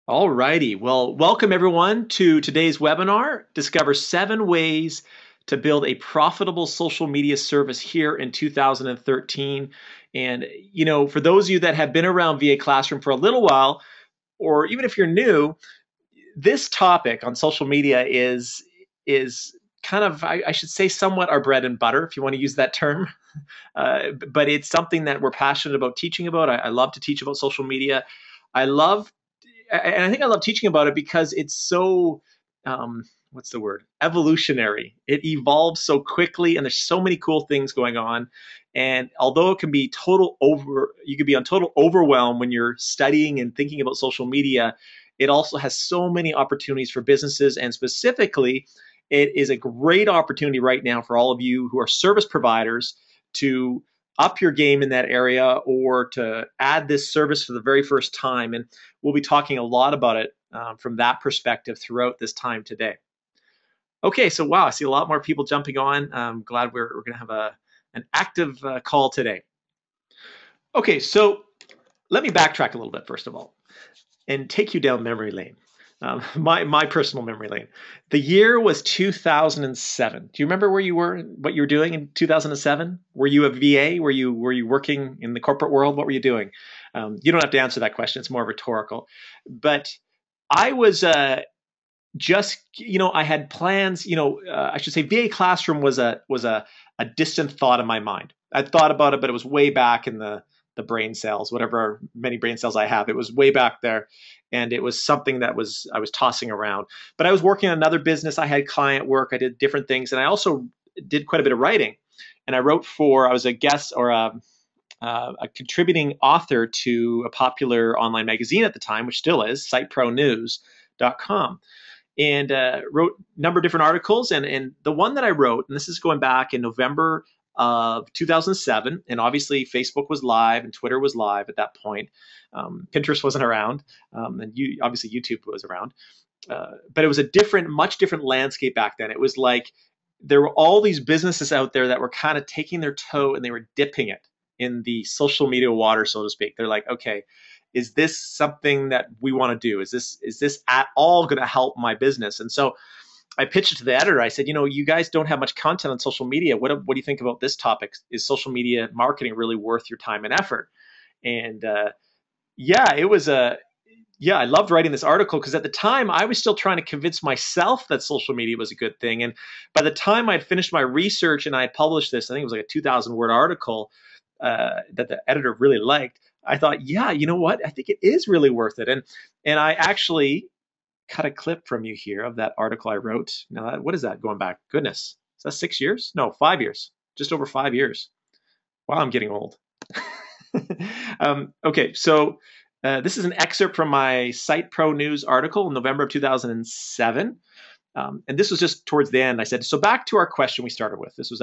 All righty. Well, welcome everyone to today's webinar. Discover 7 ways to build a profitable social media service here in 2013. And, for those of you that have been around VA Classroom for a little while, or even if you're new, this topic on social media is kind of, I should say, somewhat our bread and butter, if you want to use that term. But it's something that we're passionate about teaching about. I love to teach about social media. I think I love teaching about it because it's so, what's the word? Evolutionary. It evolves so quickly, and there's so many cool things going on. And although it can be you could be on total overwhelm when you're studying and thinking about social media, it also has so many opportunities for businesses, and specifically, it is a great opportunity right now for all of you who are service providers to up your game in that area or to add this service for the very first time. And we'll be talking a lot about it from that perspective throughout this time today. Okay, so wow, I see a lot more people jumping on. I'm glad we're going to have an active call today. Okay, so let me backtrack a little bit first of all and take you down memory lane. My personal memory lane. The year was 2007. Do you remember where you were, what you were doing in 2007? Were you a VA? Were you working in the corporate world? What were you doing? You don't have to answer that question. It's more rhetorical. But I was just, I had plans. I should say VA Classroom was a distant thought in my mind. I thought about it, but it was way back in the brain cells, whatever many brain cells I have. It was way back there. And it was something that I was tossing around. But I was working on another business. I had client work. I did different things. And I also did quite a bit of writing. And I was a guest or a contributing author to a popular online magazine at the time, which still is, SiteProNews.com. And wrote a number of different articles. And the one that I wrote, and this is going back in November of 2007, and obviously Facebook was live and Twitter was live at that point. Pinterest wasn't around, and obviously YouTube was around, but it was a much different landscape back then. It was like there were all these businesses out there that were kind of taking their toe and they were dipping it in the social media water, so to speak. They're like, okay, is this something that we want to do? Is this at all going to help my business? And so I pitched it to the editor. I said, you guys don't have much content on social media. What do you think about this topic? Is social media marketing really worth your time and effort? And I loved writing this article because at the time I was still trying to convince myself that social media was a good thing. And by the time I'd finished my research and I had published this, I think it was like a 2,000-word article that the editor really liked, I thought, yeah, you know what? I think it is really worth it. And I actually cut a clip from you here of that article I wrote. Now, what is that going back? Goodness, is that 6 years? No, 5 years. Just over 5 years. Wow, I'm getting old. Okay, so this is an excerpt from my Site Pro News article in November of 2007. And this was just towards the end. I said, so back to our question we started with. This was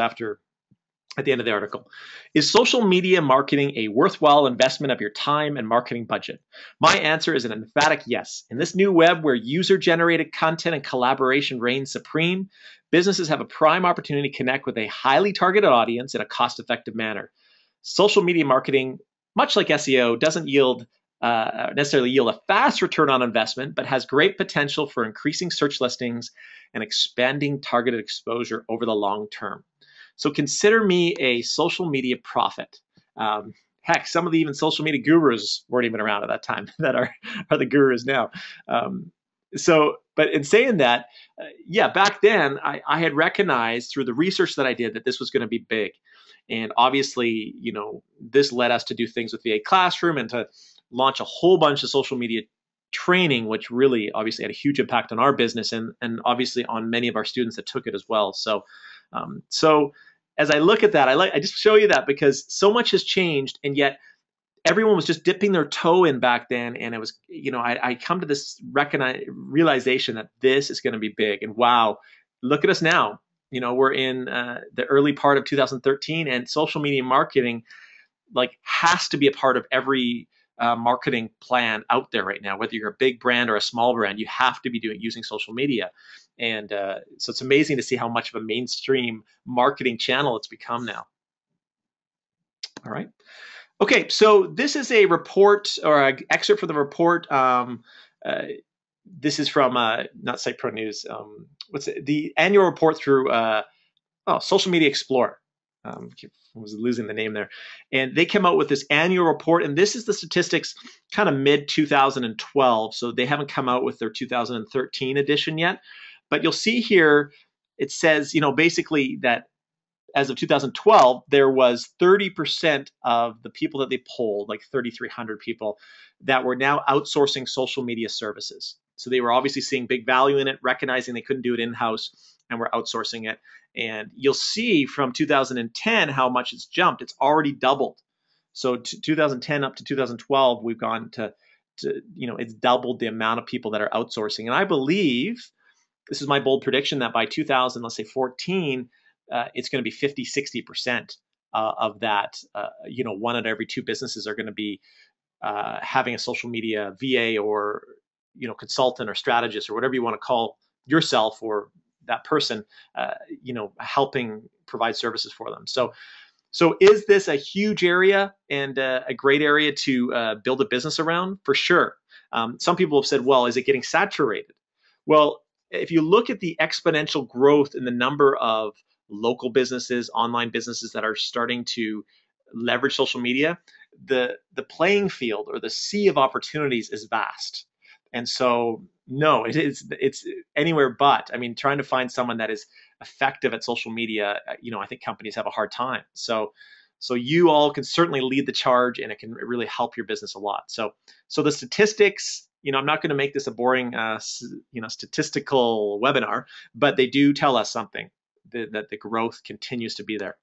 at the end of the article. Is social media marketing a worthwhile investment of your time and marketing budget? My answer is an emphatic yes. In this new web where user-generated content and collaboration reign supreme, businesses have a prime opportunity to connect with a highly targeted audience in a cost-effective manner. Social media marketing, much like SEO, doesn't necessarily yield a fast return on investment, but has great potential for increasing search listings and expanding targeted exposure over the long term. So consider me a social media prophet. Heck, some of the even social media gurus weren't even around at that time that are the gurus now. But in saying that, back then I had recognized through the research that I did that this was going to be big. And obviously, this led us to do things with VA Classroom and to launch a whole bunch of social media training, which really obviously had a huge impact on our business and obviously on many of our students that took it as well. So as I look at that, I just show you that because so much has changed, and yet everyone was just dipping their toe in back then. And it was, I come to this realization that this is going to be big. And wow, look at us now. We're in the early part of 2013, and social media marketing has to be a part of every marketing plan out there right now. Whether you're a big brand or a small brand, you have to be using social media. And so it's amazing to see how much of a mainstream marketing channel it's become now. All right. Okay, so this is a report or an excerpt from the report this is from not Site Pro News. What's it? The annual report through Social Media Explorer. I was losing the name there. And they came out with this annual report, and this is the statistics kind of mid 2012. So they haven't come out with their 2013 edition yet. But you'll see here, it says, basically that as of 2012, there was 30% of the people that they polled, like 3,300 people, that were now outsourcing social media services. So they were obviously seeing big value in it, recognizing they couldn't do it in-house, and were outsourcing it. And you'll see from 2010 how much it's jumped. It's already doubled. So 2010 up to 2012, we've gone to it's doubled the amount of people that are outsourcing. And I believe, this is my bold prediction, that by 2014, it's going to be 50, 60% of that. One out of every two businesses are going to be having a social media VA or consultant or strategist or whatever you want to call yourself, or that person, helping provide services for them. So is this a huge area and a great area to build a business around? For sure. Some people have said, well, is it getting saturated? Well, if you look at the exponential growth in the number of local businesses, online businesses that are starting to leverage social media, the playing field or the sea of opportunities is vast. And so, no, it's anywhere but. I mean, trying to find someone that is effective at social media, I think companies have a hard time. So you all can certainly lead the charge, and it can really help your business a lot. So the statistics, I'm not going to make this a boring, statistical webinar, but they do tell us something, that the growth continues to be there.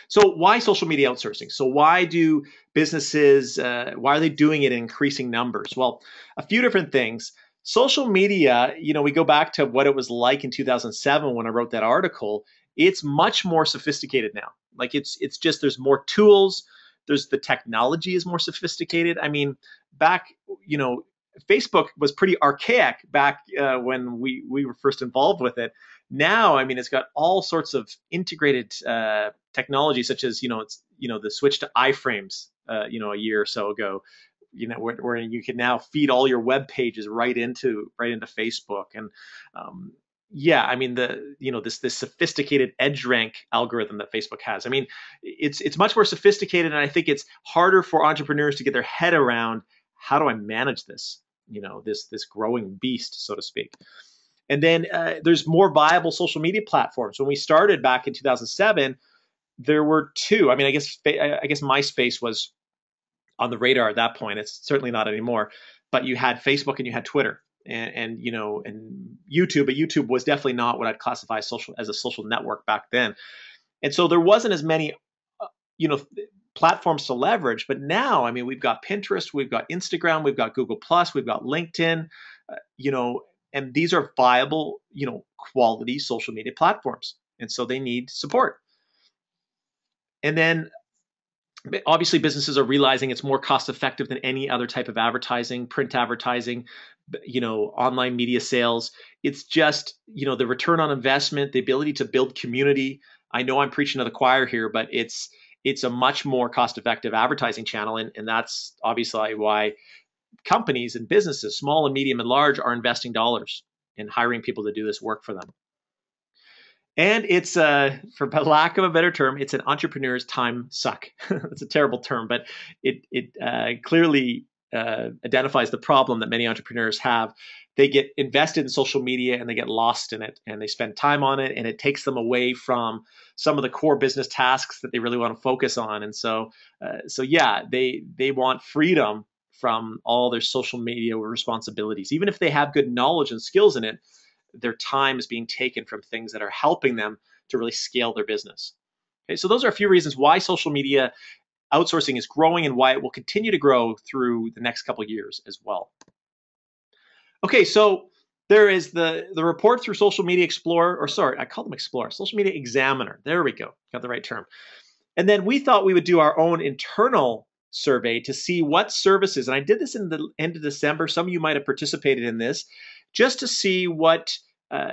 So why social media outsourcing? So why do businesses, why are they doing it in increasing numbers? Well, a few different things. Social media, we go back to what it was like in 2007 when I wrote that article. It's much more sophisticated now. Like it's just, there's more tools. The technology is more sophisticated. I mean, back, Facebook was pretty archaic back when we were first involved with it. Now, I mean, it's got all sorts of integrated technology, such as the switch to iframes, a year or so ago, where you can now feed all your web pages right into Facebook. And I mean, this sophisticated EdgeRank algorithm that Facebook has. I mean, it's much more sophisticated, and I think it's harder for entrepreneurs to get their head around, how do I manage this, this growing beast, so to speak. And then there's more viable social media platforms. When we started back in 2007, there were two. I mean, I guess MySpace was on the radar at that point. It's certainly not anymore. But you had Facebook and you had Twitter and YouTube. But YouTube was definitely not what I'd classify as a social network back then. And so there wasn't as many, platforms to leverage. But now, I mean, we've got Pinterest, we've got Instagram, we've got Google+, we've got LinkedIn, and these are viable, quality social media platforms. And so they need support. And then obviously businesses are realizing it's more cost effective than any other type of advertising, print advertising, online media sales. It's just, the return on investment, the ability to build community. I know I'm preaching to the choir here, but it's a much more cost effective advertising channel. And that's obviously why companies and businesses, small and medium and large, are investing dollars in hiring people to do this work for them. And it's, for lack of a better term, it's an entrepreneur's time suck. It's a terrible term, but it clearly identifies the problem that many entrepreneurs have. They get invested in social media and they get lost in it, and they spend time on it, and it takes them away from some of the core business tasks that they really want to focus on. And so they want freedom from all their social media responsibilities. Even if they have good knowledge and skills in it, their time is being taken from things that are helping them to really scale their business. Okay, so those are a few reasons why social media outsourcing is growing and why it will continue to grow through the next couple of years as well. Okay, so there is the report through Social Media Explorer, or sorry, I call them Explorer, Social Media Examiner. There we go, got the right term. And then we thought we would do our own internal survey to see what services, and I did this in the end of December, some of you might have participated in this, just to see what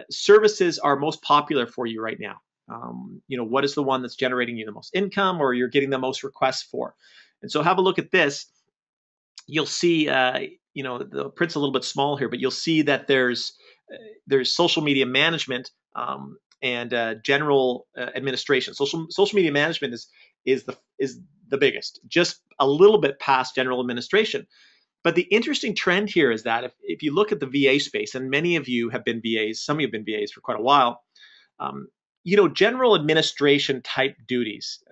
services are most popular for you right now. What is the one that's generating you the most income, or you're getting the most requests for? And so have a look at this. you'll see, the print's a little bit small here, but you'll see that there's social media management, and general administration. Social media management is the biggest, just a little bit past general administration. But the interesting trend here is that if you look at the VA space, and many of you have been VAs, some of you have been VAs for quite a while, um, general administration type duties,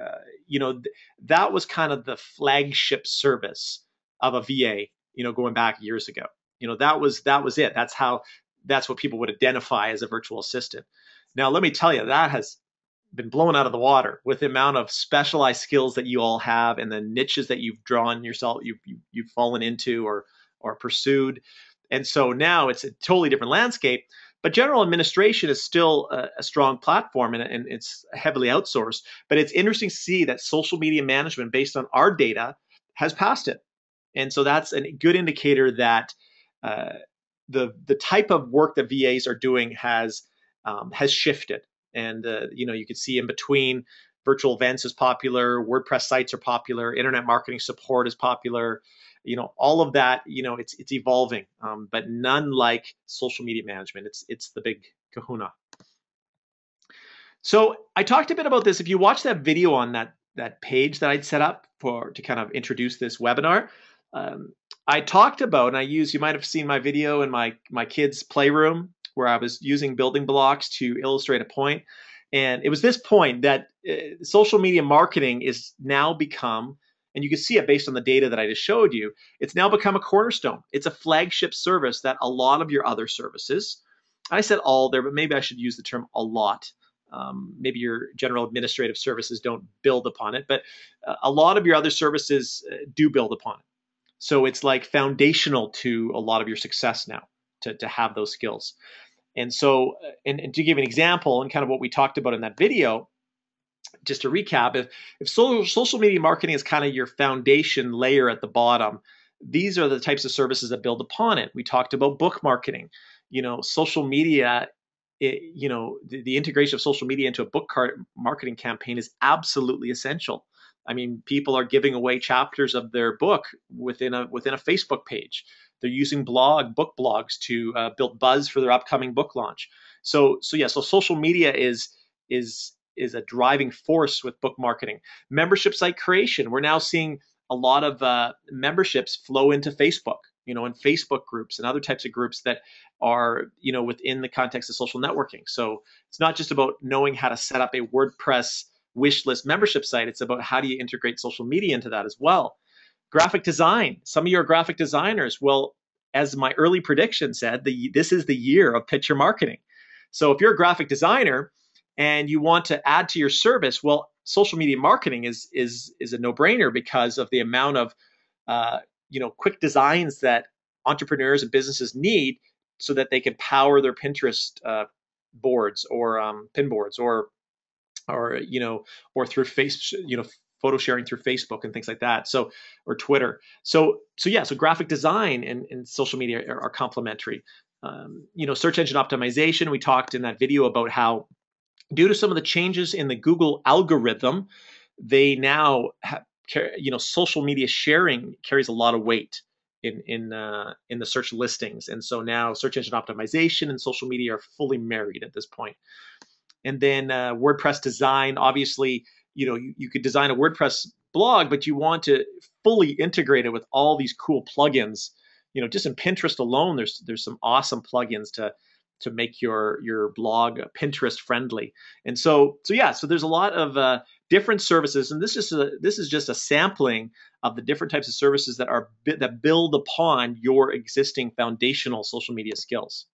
that was kind of the flagship service of a VA, going back years ago. That was it. That's what people would identify as a virtual assistant. Now, let me tell you, that has been blown out of the water with the amount of specialized skills that you all have and the niches that you've drawn yourself, you've fallen into or pursued. And so now it's a totally different landscape. But general administration is still a strong platform, and it's heavily outsourced. But it's interesting to see that social media management, based on our data, has passed it. And so that's a good indicator that the type of work that VAs are doing has shifted. And you can see in between, virtual events is popular, WordPress sites are popular, internet marketing support is popular. All of that, it's evolving, but none like social media management. It's the big kahuna. So I talked a bit about this. If you watch that video on that page that I'd set up to kind of introduce this webinar, I talked about, and you might have seen my video in my kids' playroom where I was using building blocks to illustrate a point. And it was this point that social media marketing is now become, and you can see it based on the data that I just showed you, it's now become a cornerstone. It's a flagship service that a lot of your other services, I said all there, but maybe I should use the term a lot. Maybe your general administrative services don't build upon it, but a lot of your other services do build upon it. So it's like foundational to a lot of your success now to have those skills. And so, and to give an example and kind of what we talked about in that video, just to recap, if social media marketing is kind of your foundation layer at the bottom, these are the types of services that build upon it. We talked about book marketing. Social media, the integration of social media into a book marketing campaign is absolutely essential. I mean, people are giving away chapters of their book within a Facebook page. They're using book blogs to build buzz for their upcoming book launch. So social media is a driving force with book marketing. Membership site creation. We're now seeing a lot of memberships flow into Facebook, in Facebook groups and other types of groups that are, within the context of social networking. So it's not just about knowing how to set up a WordPress wish list membership site. It's about how do you integrate social media into that as well. Graphic design. Some of you are graphic designers. Well, as my early prediction said, this is the year of picture marketing. So if you're a graphic designer and you want to add to your service, well, social media marketing is a no-brainer because of the amount of quick designs that entrepreneurs and businesses need so that they can power their Pinterest boards or pin boards or through photo sharing through Facebook and things like that. So, or Twitter. So graphic design and social media are complementary. Search engine optimization. We talked in that video about how, due to some of the changes in the Google algorithm, they now have, social media sharing carries a lot of weight in the search listings, and so now search engine optimization and social media are fully married at this point. And then WordPress design, obviously, you could design a WordPress blog, but you want to fully integrate it with all these cool plugins. Just in Pinterest alone, there's some awesome plugins to make your blog Pinterest friendly. And so there's a lot of different services, and this is just a sampling of the different types of services that build upon your existing foundational social media skills.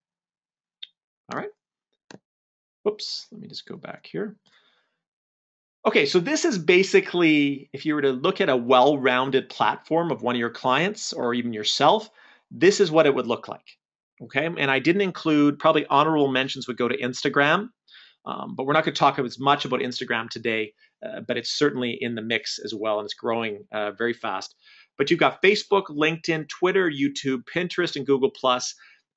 All right. Whoops, let me just go back here. Okay, so this is basically, if you were to look at a well-rounded platform of one of your clients or even yourself, this is what it would look like. Okay, and I didn't include, probably honorable mentions would go to Instagram, but we're not going to talk as much about Instagram today, but it's certainly in the mix as well, and it's growing very fast. But you've got Facebook, LinkedIn, Twitter, YouTube, Pinterest, and Google+.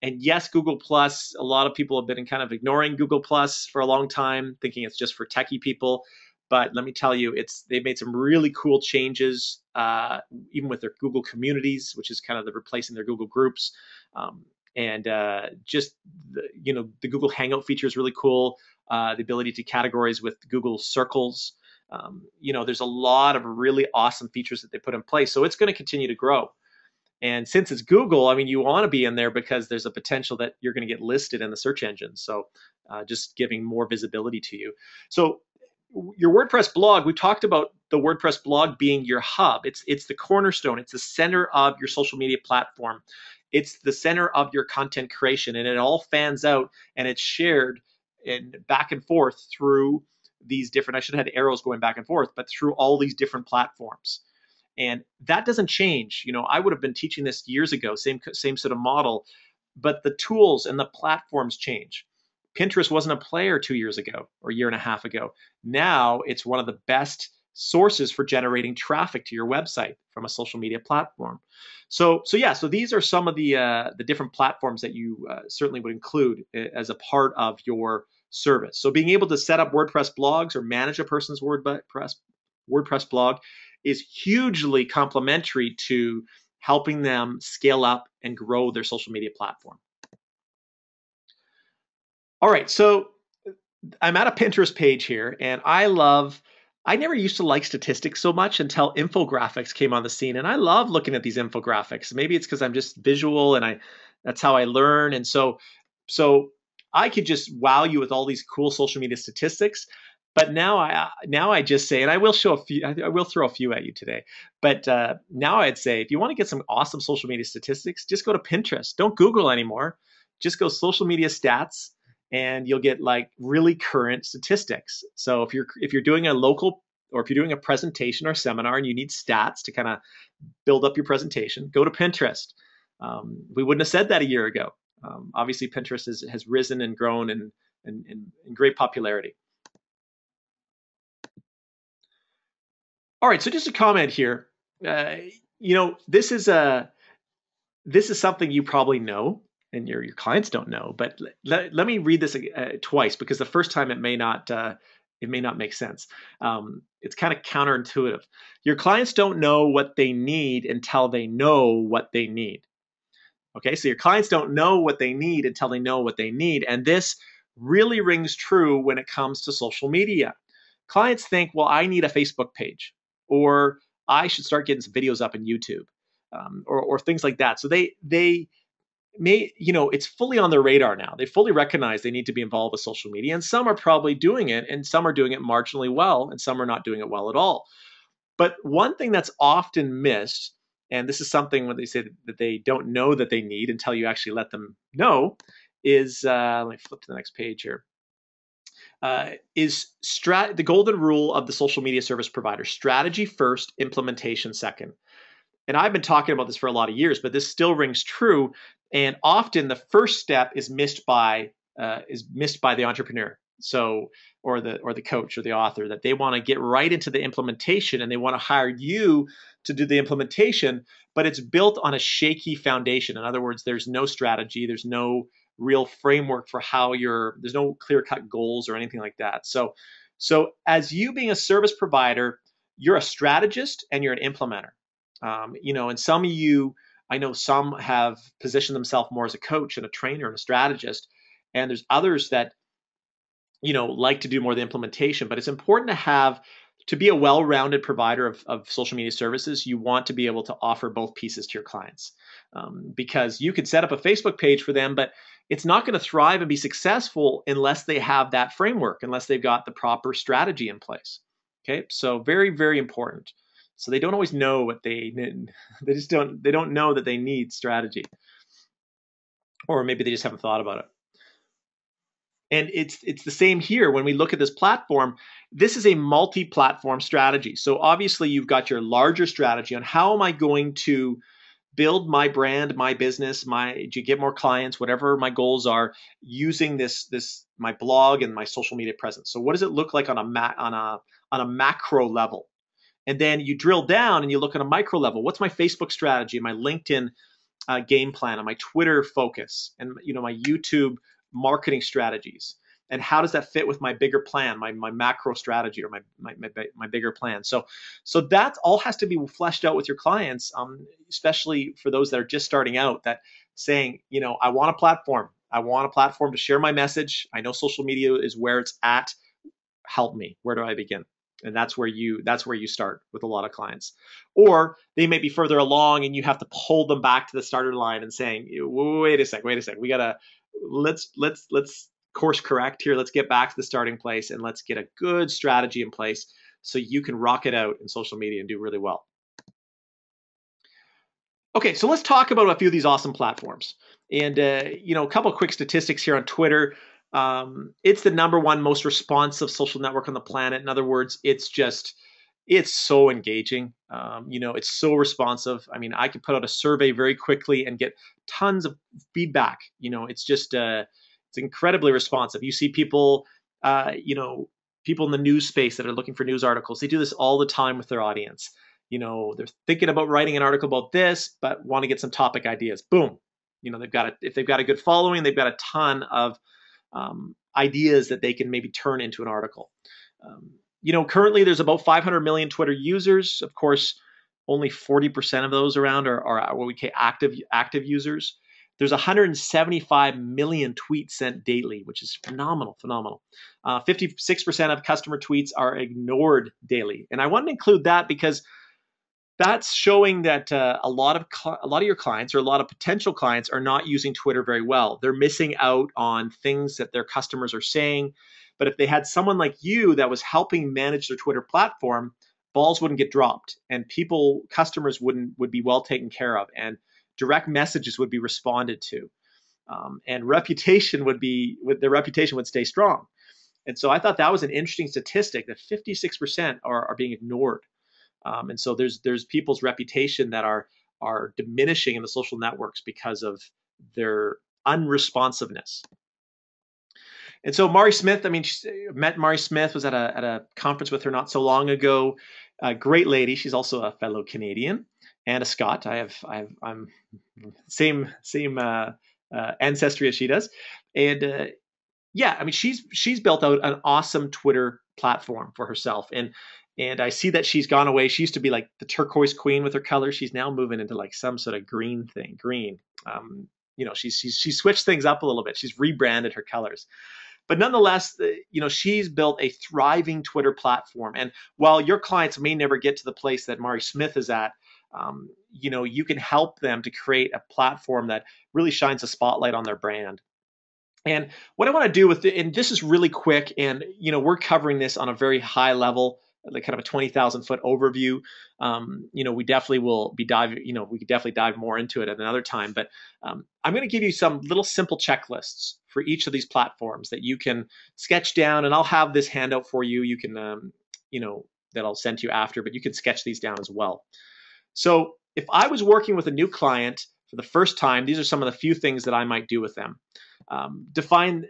And yes, Google+, a lot of people have been kind of ignoring Google+ for a long time, thinking it's just for techie people. But let me tell you, they've made some really cool changes even with their Google communities, which is kind of the replacing their Google groups. And just the Google Hangout feature is really cool. The ability to categorize with Google Circles. There's a lot of really awesome features that they put in place. So it's going to continue to grow. And since it's Google, I mean, you want to be in there because there's a potential that you're going to get listed in the search engine. So just giving more visibility to you. So your WordPress blog, we talked about the WordPress blog being your hub. It's the cornerstone. It's the center of your social media platform. It's the center of your content creation, and it all fans out and it's shared and back and forth through these different, I should have had arrows going back and forth, but through all these different platforms. And that doesn't change. I would have been teaching this years ago, same sort of model, but the tools and the platforms change. Pinterest wasn't a player 2 years ago or a year and a half ago. Now it's one of the best sources for generating traffic to your website from a social media platform. So these are some of the different platforms that you certainly would include as a part of your service. So being able to set up WordPress blogs or manage a person's WordPress blog is hugely complementary to helping them scale up and grow their social media platform. All right, so I'm at a Pinterest page here, and I never used to like statistics so much until infographics came on the scene, and I love looking at these infographics. Maybe it's because I'm just visual, and that's how I learn, and so I could just wow you with all these cool social media statistics. But now I just say, and I will show a few, I will throw a few at you today. But now I'd say, if you want to get some awesome social media statistics, just go to Pinterest. Don't Google anymore. Just go social media stats, and you'll get like really current statistics. So if you're doing a local, or if you're doing a presentation or seminar and you need stats to kind of build up your presentation, go to Pinterest. We wouldn't have said that a year ago. Obviously, Pinterest has risen and grown in great popularity. All right, so just a comment here. This is something you probably know, and your clients don't know. But let me read this twice, because the first time it may not make sense. It's kind of counterintuitive. Your clients don't know what they need until they know what they need. Okay, so your clients don't know what they need until they know what they need, and this really rings true when it comes to social media. Clients think, well, I need a Facebook page, or I should start getting some videos up in YouTube, or things like that. So they may, it's fully on their radar now. They fully recognize they need to be involved with social media, and some are probably doing it, and some are doing it marginally well, and some are not doing it well at all. But one thing that's often missed, and this is something when they say that they don't know that they need until you actually let them know, is, let me flip to the next page here. Is the golden rule of the social media service provider: strategy first, implementation second. And I've been talking about this for a lot of years, but this still rings true. And often the first step is missed by the entrepreneur, or the coach or the author, that they want to get right into the implementation, and they want to hire you to do the implementation, but it's built on a shaky foundation. In other words, there's no strategy, there's no real framework for there's no clear-cut goals or anything like that. So as you being a service provider, you're a strategist and you're an implementer. And some of you, I know some have positioned themselves more as a coach and a trainer and a strategist, and there's others that, like to do more of the implementation. But it's important to be a well-rounded provider of social media services. You want to be able to offer both pieces to your clients, because you could set up a Facebook page for them, but it's not going to thrive and be successful unless they have that framework, unless they've got the proper strategy in place. Okay, so very, very important. So they don't always know what they need. They don't know that they need strategy, or maybe they just haven't thought about it. And it's the same here. When we look at this platform, this is a multi-platform strategy. So obviously you've got your larger strategy on how am I going to build my brand, my business, to get more clients, whatever my goals are, using my blog and my social media presence. So what does it look like on a macro level? And then you drill down and you look at a micro level. What's my Facebook strategy, my LinkedIn game plan, and my Twitter focus, and my YouTube marketing strategies? and how does that fit with my bigger plan, my macro strategy, or my bigger plan. So that all has to be fleshed out with your clients, especially for those that are just starting out, that saying, I want a platform. I want a platform to share my message. I know social media is where it's at. Help me. Where do I begin? And that's where you start with a lot of clients. Or they may be further along and you have to pull them back to the starter line and saying, wait a sec, we gotta let's course correct here. Let's get back to the starting place and let's get a good strategy in place so you can rock it out in social media and do really well. Okay, so let's talk about a few of these awesome platforms. And a couple of quick statistics here on Twitter. It's the #1 most responsive social network on the planet. In other words, it's so engaging. It's so responsive. I mean, I could put out a survey very quickly and get tons of feedback. It's incredibly responsive. You see people, people in the news space that are looking for news articles. They do this all the time with their audience. They're thinking about writing an article about this, but want to get some topic ideas. Boom. If they've got a good following, they've got a ton of ideas that they can maybe turn into an article. Currently there's about 500 million Twitter users. Of course, only 40% of those around are what we call active users. There's 175 million tweets sent daily, which is phenomenal. 56% of customer tweets are ignored daily. And I want to include that because that's showing that a lot of your clients, or a lot of potential clients, are not using Twitter very well. They're missing out on things that their customers are saying. But if they had someone like you that was helping manage their Twitter platform, balls wouldn't get dropped, and customers would be well taken care of, and direct messages would be responded to, and their reputation would stay strong. And so I thought that was an interesting statistic, that 56% are being ignored. And so there's people's reputation that are diminishing in the social networks because of their unresponsiveness. And so Mari Smith, met Mari Smith, was at a conference with her not so long ago. A great lady. She's also a fellow Canadian and a Scot. I'm same ancestry as she does. And she's built out an awesome Twitter platform for herself. And I see that she's gone away. She used to be like the turquoise queen with her colors. She's now moving into like some sort of green thing. She's switched things up a little bit. She's rebranded her colors. But nonetheless, she's built a thriving Twitter platform. And while your clients may never get to the place that Mari Smith is at, you can help them to create a platform that really shines a spotlight on their brand. And what I want to do and this is really quick, and we're covering this on a very high level, like kind of a 20,000 foot overview. We definitely will be we could definitely dive more into it at another time. But I'm going to give you some little simple checklists for each of these platforms that you can sketch down, and I'll have this handout for you. You can, that I'll send to you after, but you can sketch these down as well. So if I was working with a new client for the first time, these are some of the few things that I might do with them. Define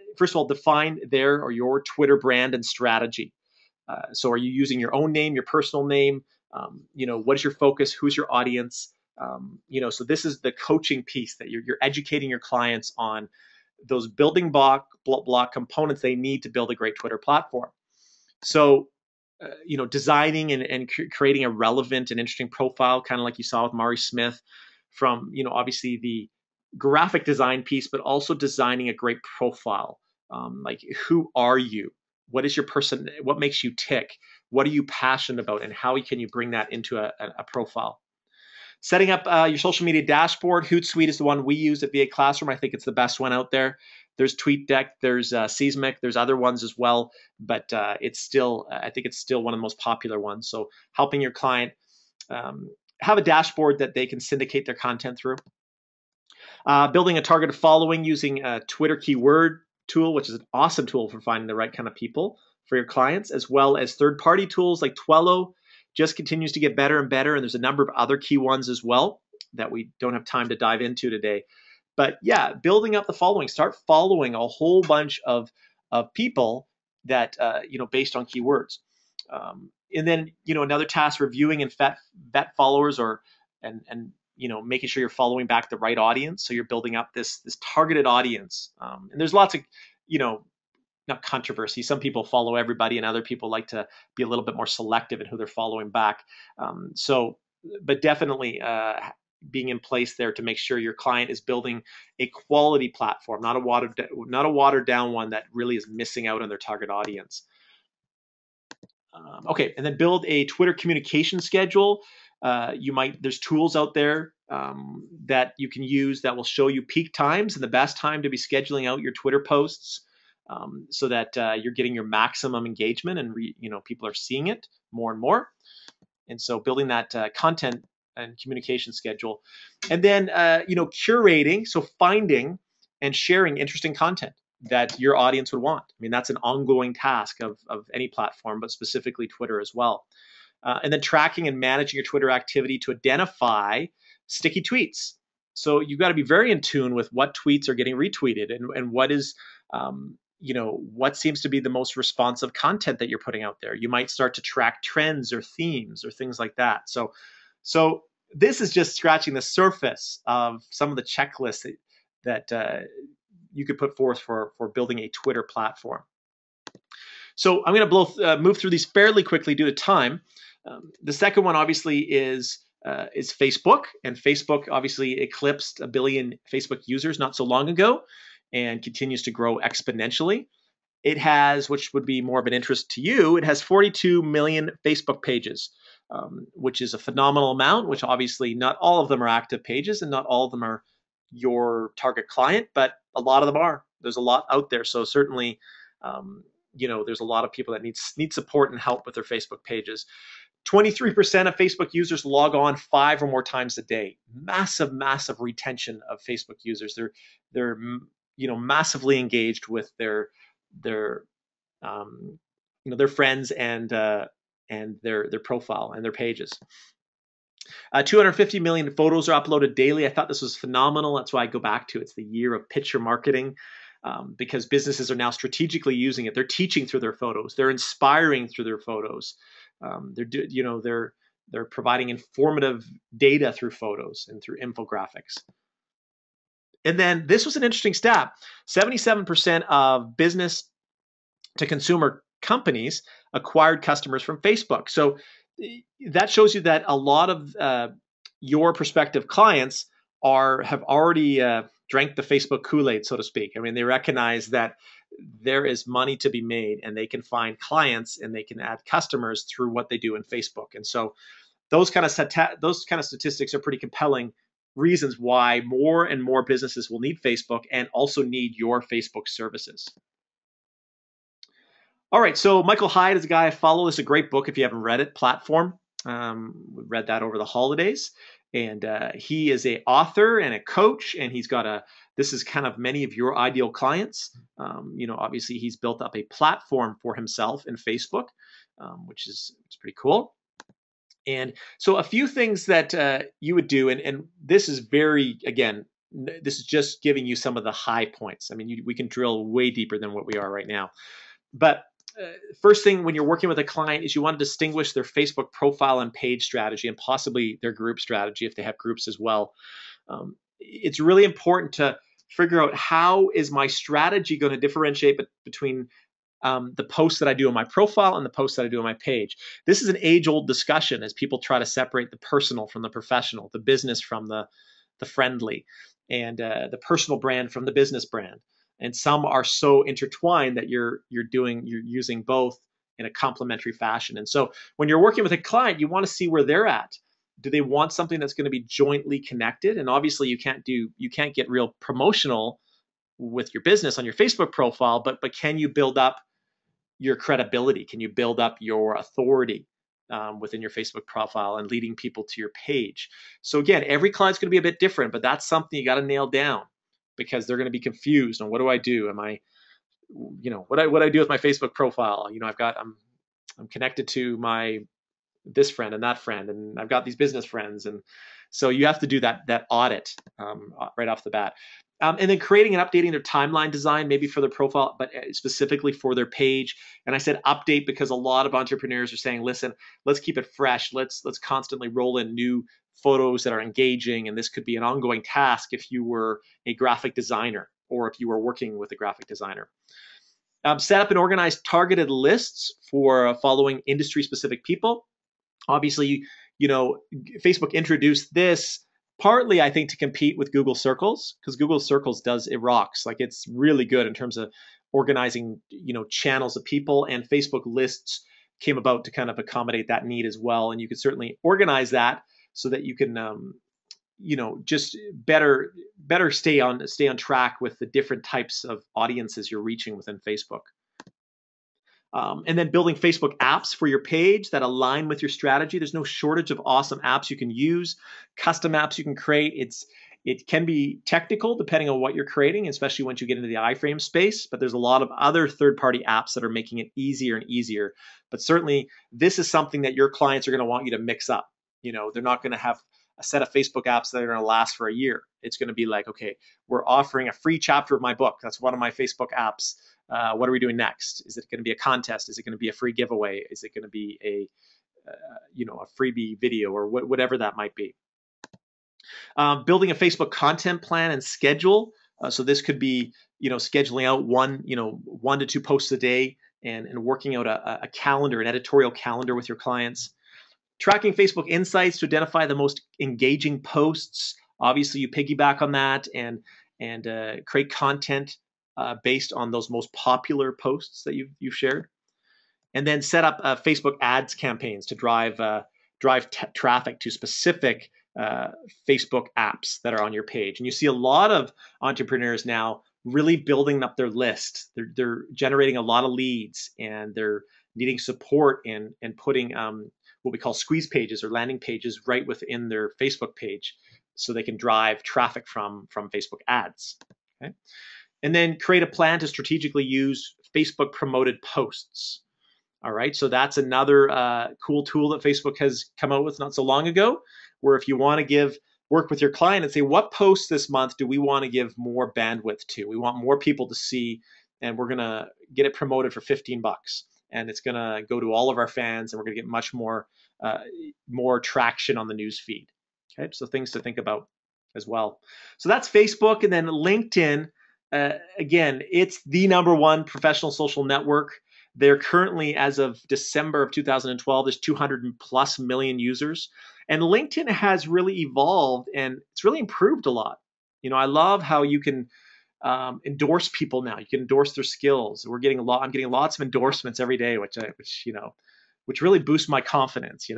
their or your Twitter brand and strategy. So are you using your own name, your personal name? What is your focus? Who's your audience? So this is the coaching piece, that you're educating your clients on those building block components they need to build a great Twitter platform. So, designing and creating a relevant and interesting profile, kind of like you saw with Mari Smith, from, obviously the graphic design piece, but also designing a great profile. Like, who are you? What is your person? What makes you tick? What are you passionate about? And how can you bring that into a profile? Setting up your social media dashboard. Hootsuite is the one we use at VA Classroom. I think it's the best one out there. There's TweetDeck, there's Seismic, there's other ones as well, but I think it's still one of the most popular ones. So helping your client have a dashboard that they can syndicate their content through. Building a targeted following using a Twitter keyword tool, which is an awesome tool for finding the right kind of people for your clients, as well as third-party tools like Twello. Just continues to get better and better, and there's a number of other key ones as well that we don't have time to dive into today. But yeah, building up the following. Start following a whole bunch of people that based on keywords. And then another task, reviewing and vet followers, and making sure you're following back the right audience. So you're building up this targeted audience. And there's lots of not controversy. Some people follow everybody, and other people like to be a little bit more selective in who they're following back. But definitely being in place there to make sure your client is building a quality platform, not a watered down one that really is missing out on their target audience. Okay, and then build a Twitter communication schedule. There's tools out there that you can use that will show you peak times and the best time to be scheduling out your Twitter posts, so that you're getting your maximum engagement and people are seeing it more and more. And so building that content and communication schedule, and then curating, so finding and sharing interesting content that your audience would want. I mean, that's an ongoing task of any platform, but specifically Twitter as well. And then tracking and managing your Twitter activity to identify sticky tweets. So you've got to be very in tune with what tweets are getting retweeted and what is, what seems to be the most responsive content that you're putting out there. You might start to track trends or themes or things like that. So this is just scratching the surface of some of the checklists that you could put forth for building a Twitter platform. So I'm going to move through these fairly quickly due to time. The second one obviously is Facebook, and Facebook obviously eclipsed 1 billion Facebook users not so long ago and continues to grow exponentially. It has, which would be more of an interest to you, it has 42 million Facebook pages, which is a phenomenal amount, which obviously not all of them are active pages and not all of them are your target client, but a lot of them are. There's a lot out there. So certainly, there's a lot of people that need support and help with their Facebook pages. 23% of Facebook users log on 5 or more times a day. Massive retention of Facebook users. They're massively engaged with their friends and their profile and their pages. 250 million photos are uploaded daily. I thought this was phenomenal. That's why I go back to it's the year of picture marketing, because businesses are now strategically using it. They're teaching through their photos. They're inspiring through their photos. They're providing informative data through photos and through infographics. And then this was an interesting stat: 77% of business to consumer companies acquired customers from Facebook. So that shows you that a lot of your prospective clients have already drank the Facebook Kool-Aid, so to speak. I mean, they recognize that there is money to be made, and they can find clients and they can add customers through what they do in Facebook. And so those kind of statistics are pretty compelling reasons why more and more businesses will need Facebook and also need your Facebook services. All right, so Michael Hyde is a guy I follow. It's a great book if you haven't read it, Platform. We read that over the holidays. And he is an author and a coach, and this is kind of many of your ideal clients. Obviously he's built up a platform for himself in Facebook, which is pretty cool. And so a few things that you would do, and this is this is just giving you some of the high points. I mean, we can drill way deeper than what we are right now. But first thing when you're working with a client is you want to distinguish their Facebook profile and page strategy, and possibly their group strategy if they have groups as well. It's really important to figure out, how is my strategy going to differentiate between the posts that I do on my profile and the posts that I do on my page. This is an age-old discussion as people try to separate the personal from the professional, the business from the friendly, and the personal brand from the business brand. And some are so intertwined that you're using both in a complementary fashion. And so when you're working with a client, you want to see where they're at. Do they want something that's going to be jointly connected? And obviously you can't get real promotional with your business on your Facebook profile, but can you build up your credibility? Can you build up your authority within your Facebook profile and leading people to your page? So again, every client's going to be a bit different, but that's something you got to nail down, because they're going to be confused on, what do I do? What do I do with my Facebook profile? I'm connected to this friend and that friend, and I've got these business friends. And so you have to do that audit right off the bat. And then creating and updating their timeline design, maybe for their profile, but specifically for their page. And I said update because a lot of entrepreneurs are saying, listen, let's keep it fresh. Let's constantly roll in new photos that are engaging. And this could be an ongoing task if you were a graphic designer or if you were working with a graphic designer. Set up and organize targeted lists for following industry-specific people. Obviously, Facebook introduced this partly, I think, to compete with Google Circles, because Google Circles it rocks. Like, it's really good in terms of organizing, channels of people, and Facebook lists came about to kind of accommodate that need as well. And you could certainly organize that so that you can, just better stay on track with the different types of audiences you're reaching within Facebook. And then building Facebook apps for your page that align with your strategy. There's no shortage of awesome apps you can use, custom apps you can create. It can be technical depending on what you're creating, especially once you get into the iframe space, but there's a lot of other third-party apps that are making it easier and easier. But certainly this is something that your clients are going to want you to mix up. They're not going to have a set of Facebook apps that are going to last for a year. It's going to be like, okay, we're offering a free chapter of my book. That's one of my Facebook apps. What are we doing next? Is it going to be a contest? Is it going to be a free giveaway? Is it going to be a freebie video, or whatever that might be? Building a Facebook content plan and schedule. So this could be, scheduling out 1 to 2 posts a day, and working out a calendar, an editorial calendar with your clients. Tracking Facebook insights to identify the most engaging posts. Obviously, you piggyback on that and create content based on those most popular posts that you've shared, and then set up Facebook ads campaigns to drive traffic to specific Facebook apps that are on your page. And you see a lot of entrepreneurs now really building up their list. They're generating a lot of leads, and they're needing support in putting what we call squeeze pages or landing pages right within their Facebook page, so they can drive traffic from Facebook ads. Okay. And then create a plan to strategically use Facebook promoted posts. All right, so that's another cool tool that Facebook has come out with not so long ago, where if you want to work with your client and say, what posts this month do we want to give more bandwidth to? We want more people to see, and we're going to get it promoted for $15. And it's going to go to all of our fans, and we're going to get much more traction on the news feed. Okay, so things to think about as well. So that's Facebook. And then LinkedIn. Again, it's the #1 professional social network. They're currently, as of December of 2012, there's 200+ million users. And LinkedIn has really evolved, and it's really improved a lot. I love how you can endorse people now. You can endorse their skills. I'm getting lots of endorsements every day, which really boosts my confidence.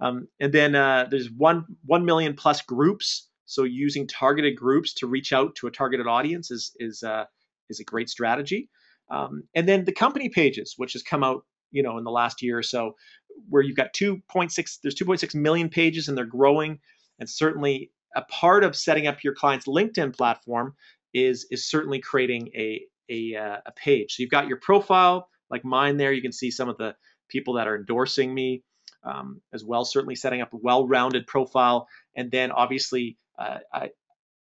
And then there's 1 million+ groups. So using targeted groups to reach out to a targeted audience is a great strategy. And then the company pages, which has come out, in the last year or so, where you've got 2.6 million pages, and they're growing. And certainly a part of setting up your client's LinkedIn platform is certainly creating a page. So you've got your profile, like mine there. You can see some of the people that are endorsing me as well. Certainly setting up a well-rounded profile, and then obviously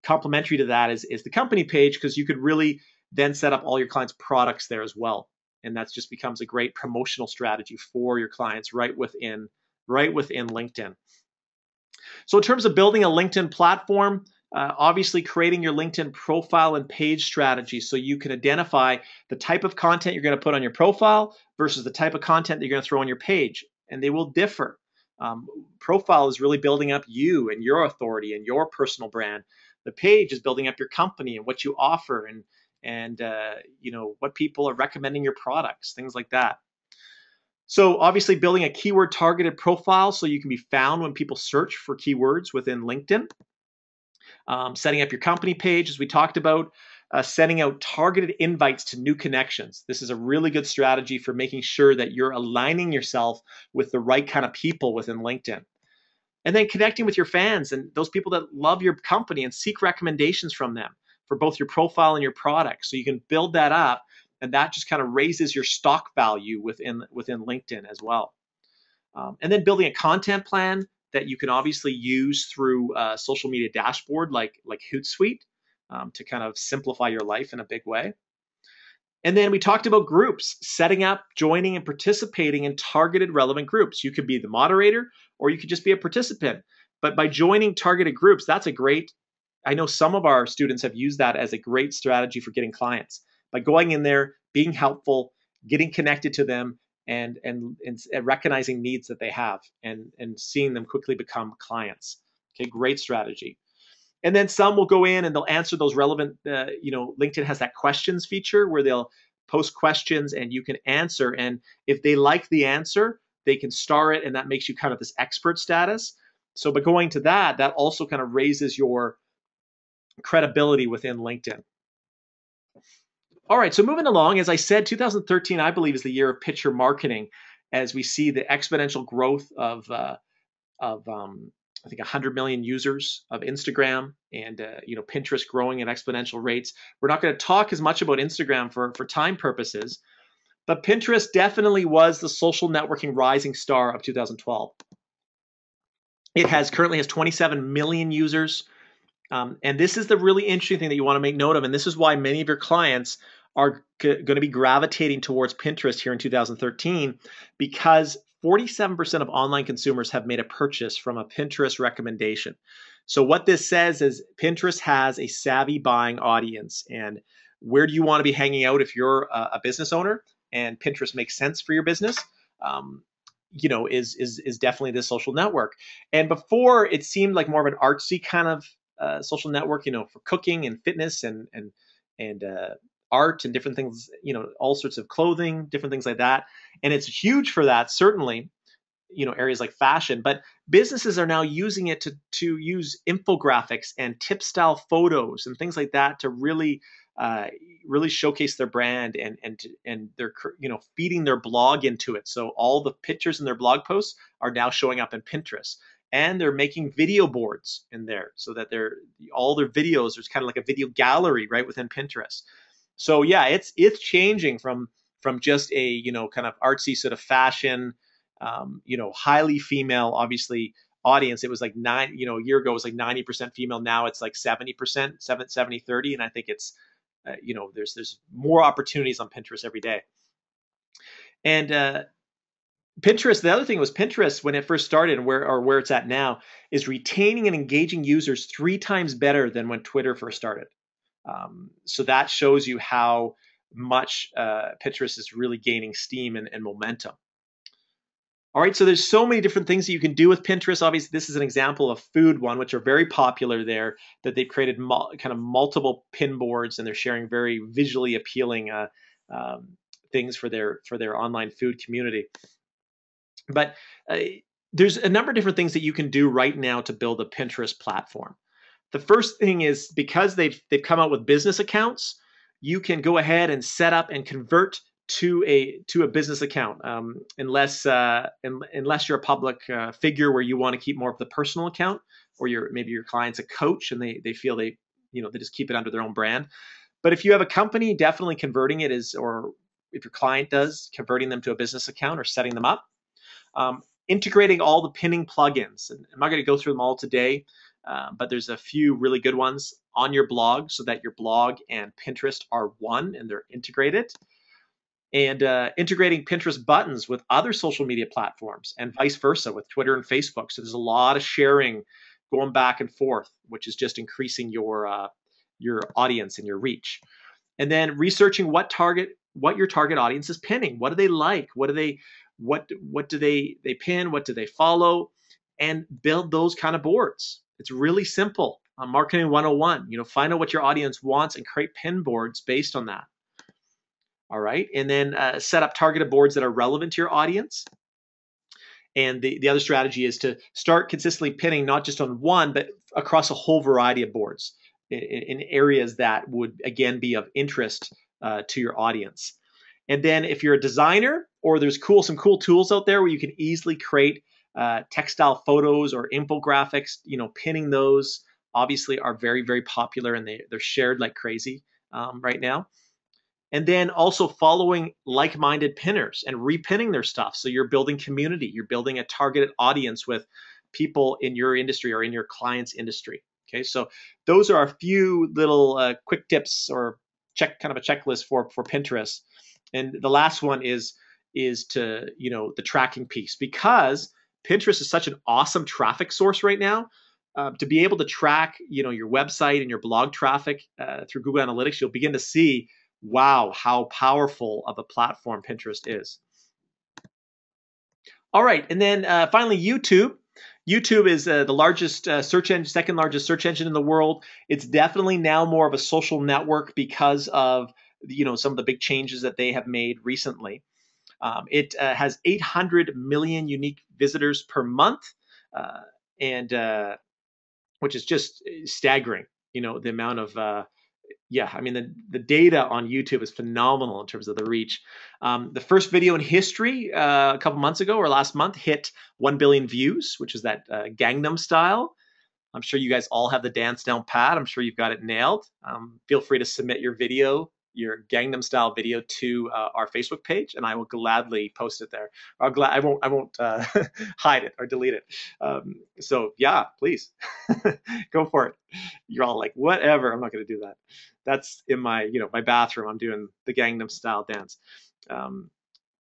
complementary to that is the company page, because you could really then set up all your clients' products there as well. And that just becomes a great promotional strategy for your clients right within LinkedIn. So in terms of building a LinkedIn platform, obviously creating your LinkedIn profile and page strategy, so you can identify the type of content you're going to put on your profile versus the type of content that you're going to throw on your page. And they will differ. Profile is really building up you and your authority and your personal brand. The page is building up your company and what you offer, and what people are recommending your products, things like that. So obviously building a keyword targeted profile so you can be found when people search for keywords within LinkedIn. Setting up your company page, as we talked about. Sending out targeted invites to new connections. This is a really good strategy for making sure that you're aligning yourself with the right kind of people within LinkedIn. And then connecting with your fans and those people that love your company, and seek recommendations from them for both your profile and your product. So you can build that up, and that just kind of raises your stock value within LinkedIn as well. And then building a content plan that you can obviously use through a social media dashboard like Hootsuite to kind of simplify your life in a big way. And then we talked about groups, setting up, joining, and participating in targeted relevant groups. You could be the moderator, or you could just be a participant. But by joining targeted groups, I know some of our students have used that as a great strategy for getting clients. By going in there, being helpful, getting connected to them, and recognizing needs that they have, and seeing them quickly become clients. Okay, great strategy. And then some will go in and they'll answer those relevant, LinkedIn has that questions feature where they'll post questions and you can answer. And if they like the answer, they can star it, and that makes you kind of this expert status. So by going to that, that also kind of raises your credibility within LinkedIn. All right, so moving along, as I said, 2013, I believe, is the year of picture marketing, as we see the exponential growth of I think 100 million users of Instagram, and Pinterest growing at exponential rates. We're not going to talk as much about Instagram for time purposes, but Pinterest definitely was the social networking rising star of 2012. It currently has 27 million users. And this is the really interesting thing that you want to make note of. And this is why many of your clients are going to be gravitating towards Pinterest here in 2013, because 47% of online consumers have made a purchase from a Pinterest recommendation. So what this says is Pinterest has a savvy buying audience. And where do you want to be hanging out if you're a business owner and Pinterest makes sense for your business? Is definitely this social network. And before, it seemed like more of an artsy kind of social network, for cooking and fitness and art and different things, all sorts of clothing, different things like that. And it's huge for that, certainly, areas like fashion. But businesses are now using it to use infographics and tip style photos and things like that to really showcase their brand, and they're feeding their blog into it. So all the pictures in their blog posts are now showing up in Pinterest. And they're making video boards in there so that all their videos, there's kind of like a video gallery right within Pinterest. So yeah, it's changing from just a kind of artsy sort of fashion, highly female, obviously, audience. It was like a year ago it was like 90% female. Now it's like 70%, 70-30, and I think it's there's more opportunities on Pinterest every day. And Pinterest, the other thing was Pinterest, when it first started and where it's at now, is retaining and engaging users 3 times better than when Twitter first started. So that shows you how much Pinterest is really gaining steam and momentum. All right, so there's so many different things that you can do with Pinterest. Obviously, this is an example of food one, which are very popular there, that they've created kind of multiple pin boards, and they're sharing very visually appealing things for their online food community. But there's a number of different things that you can do right now to build a Pinterest platform. The first thing is, because they've come out with business accounts, you can go ahead and set up and convert to a business account, unless you're a public figure where you want to keep more of the personal account, or maybe your client's a coach and they feel they just keep it under their own brand. But if you have a company, definitely converting it or if your client does, converting them to a business account or setting them up. Integrating all the pinning plugins. And I'm not going to go through them all today, but there's a few really good ones on your blog, so that your blog and Pinterest are one and they're integrated. And integrating Pinterest buttons with other social media platforms, and vice versa with Twitter and Facebook. So there's a lot of sharing going back and forth, which is just increasing your audience and your reach. And then researching what your target audience is pinning. What do they like? What do they pin? What do they follow? And build those kind of boards. It's really simple. Marketing 101. Find out what your audience wants and create pin boards based on that. All right, and then set up targeted boards that are relevant to your audience. And the other strategy is to start consistently pinning, not just on one, but across a whole variety of boards in areas that would, again, be of interest to your audience. And then if you're a designer, or there's some cool tools out there where you can easily create textile photos or infographics, pinning those obviously are very, very popular, and they're shared like crazy right now. And then also following like-minded pinners and repinning their stuff. So you're building community. You're building a targeted audience with people in your industry or in your client's industry. Okay, so those are a few little quick tips, or kind of a checklist for Pinterest. And the last one is to the tracking piece, because Pinterest is such an awesome traffic source right now. To be able to track your website and your blog traffic through Google Analytics, you'll begin to see wow, how powerful of a platform Pinterest is. All right, and then finally, YouTube. YouTube is the largest search engine, second largest search engine in the world. It's definitely now more of a social network because of some of the big changes that they have made recently. It has 800 million unique visitors per month, uh, and which is just staggering. The amount of yeah, I mean, the data on YouTube is phenomenal in terms of the reach. The first video in history a couple months ago or last month hit 1 billion views, which is that Gangnam Style. I'm sure you guys all have the dance down pat. I'm sure you've got it nailed. Feel free to submit your video, your Gangnam Style video, to our Facebook page, and I will gladly post it there. I won't hide it or delete it. So yeah, please go for it. You're all like, whatever. I'm not going to do that. That's in my my bathroom. I'm doing the Gangnam Style dance. Um,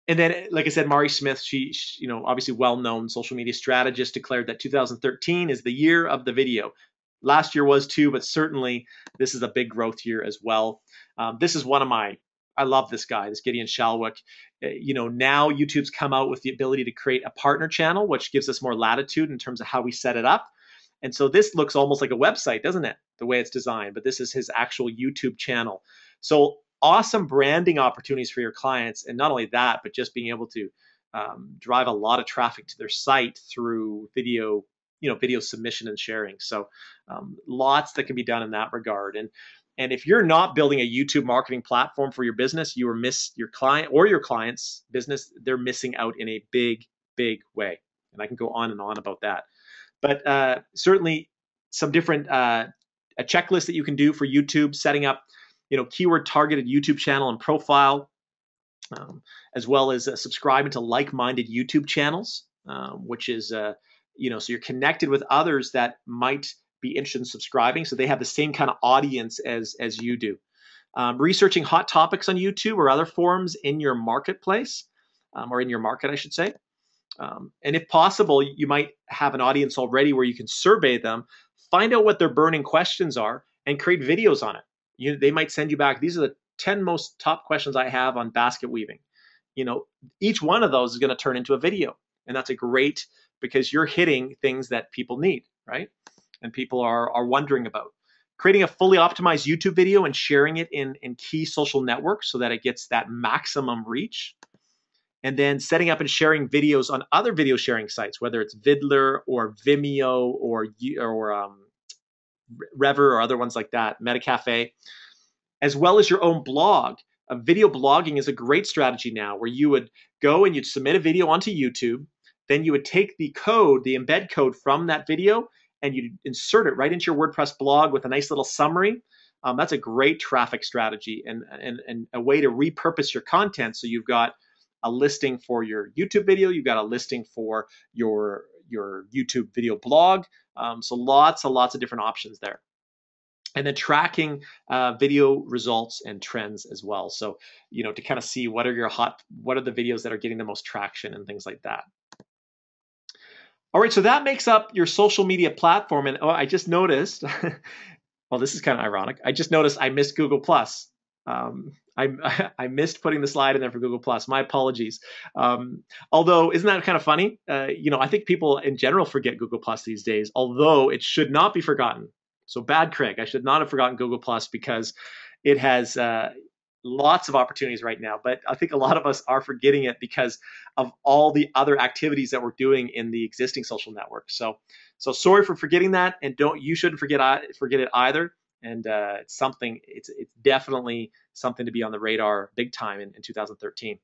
and then, like I said, Mari Smith, she obviously well-known social media strategist, declared that 2013 is the year of the video. Last year was too, but certainly this is a big growth year as well. This is one of I love this guy, this Gideon Shalwick. Now YouTube's come out with the ability to create a partner channel, which gives us more latitude in terms of how we set it up. And so this looks almost like a website, doesn't it? The way it's designed, but this is his actual YouTube channel. So awesome branding opportunities for your clients. And not only that, but just being able to drive a lot of traffic to their site through video, video submission and sharing. So lots that can be done in that regard. And if you're not building a YouTube marketing platform for your business, you will miss your client or your client's business. They're missing out in a big, big way. And I can go on and on about that. But certainly some different a checklist that you can do for YouTube, setting up, keyword targeted YouTube channel and profile, as well as subscribing to like-minded YouTube channels, which is, so you're connected with others that might be interested in subscribing, so they have the same kind of audience as you do. Researching hot topics on YouTube or other forums in your marketplace, or in your market, I should say. And if possible, you might have an audience already where you can survey them, find out what their burning questions are, and create videos on it. They might send you back, these are the 10 most top questions I have on basket weaving. Each one of those is going to turn into a video. And that's a great, because you're hitting things that people need, right? And people are wondering about. Creating a fully optimized YouTube video and sharing it in key social networks so that it gets that maximum reach. And then setting up and sharing videos on other video sharing sites, whether it's Vidler or Vimeo or Rever or other ones like that, Metacafe, as well as your own blog. Video blogging is a great strategy now, where you would go and you'd submit a video onto YouTube, then you would take the code, the embed code from that video, and you'd insert it right into your WordPress blog with a nice little summary. That's a great traffic strategy and a way to repurpose your content. So you've got a listing for your YouTube video, you've got a listing for your YouTube video blog. So lots and lots of different options there. And then tracking video results and trends as well. So, to kind of see what are the videos that are getting the most traction and things like that. All right, so that makes up your social media platform. And I just noticed, well, this is kind of ironic. I just noticed I missed Google Plus. I missed putting the slide in there for Google Plus. My apologies. Although, isn't that kind of funny? I think people in general forget Google Plus these days, although it should not be forgotten. So bad, Craig. I should not have forgotten Google Plus, because it has lots of opportunities right now. But I think a lot of us are forgetting it because of all the other activities that we're doing in the existing social networks. So sorry for forgetting that, and you shouldn't forget it either. And it's definitely something to be on the radar big time in 2013.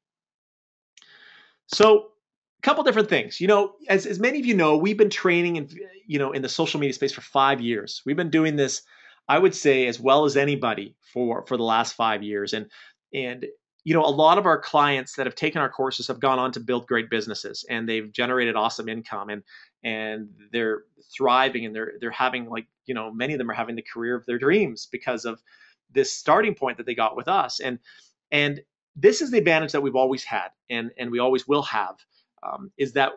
So a couple different things. As many of you know, we've been training in the social media space for 5 years. We've been doing this, I would say, as well as anybody for the last 5 years. And a lot of our clients that have taken our courses have gone on to build great businesses, and they've generated awesome income, and they're thriving, and they're having, many of them are having the career of their dreams because of this starting point that they got with us. And this is the advantage that we've always had, and we always will have, is that,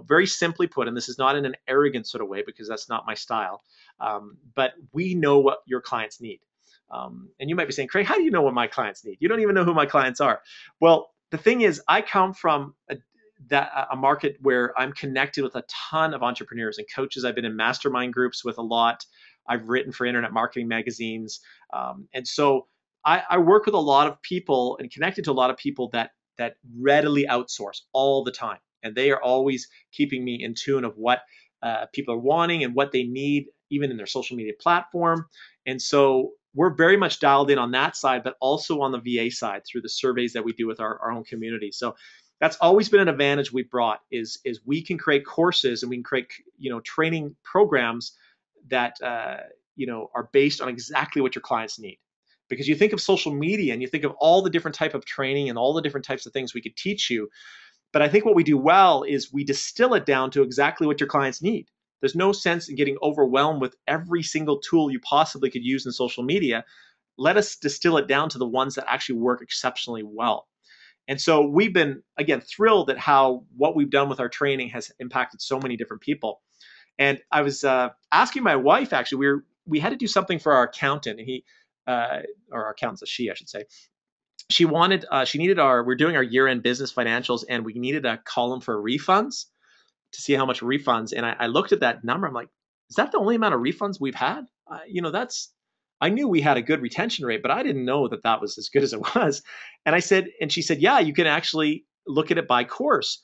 very simply put, and this is not in an arrogant sort of way, because that's not my style, but we know what your clients need. And you might be saying, Craig, how do you know what my clients need? You don't even know who my clients are. Well, the thing is, I come from a market where I'm connected with a ton of entrepreneurs and coaches. I've been in mastermind groups with a lot. I've written for internet marketing magazines. And so I work with a lot of people and connected to a lot of people that readily outsource all the time. And they are always keeping me in tune of what people are wanting and what they need, even in their social media platform. And so we're very much dialed in on that side, but also on the VA side through the surveys that we do with our own community. So that's always been an advantage we've brought is we can create courses and we can create training programs that are based on exactly what your clients need. Because you think of social media and you think of all the different type of training and all the different types of things we could teach you. But I think what we do well is we distill it down to exactly what your clients need. There's no sense in getting overwhelmed with every single tool you possibly could use in social media. Let us distill it down to the ones that actually work exceptionally well. And so we've been, again, thrilled at how what we've done with our training has impacted so many different people. And I was asking my wife, actually, we had to do something for our accountant, and or our accountant's a she, I should say. She needed we're doing our year-end business financials, and we needed a column for refunds to see how much refunds. And I looked at that number. I'm like, is that the only amount of refunds we've had? I knew we had a good retention rate, but I didn't know that was as good as it was. And she said, yeah, you can actually look at it by course.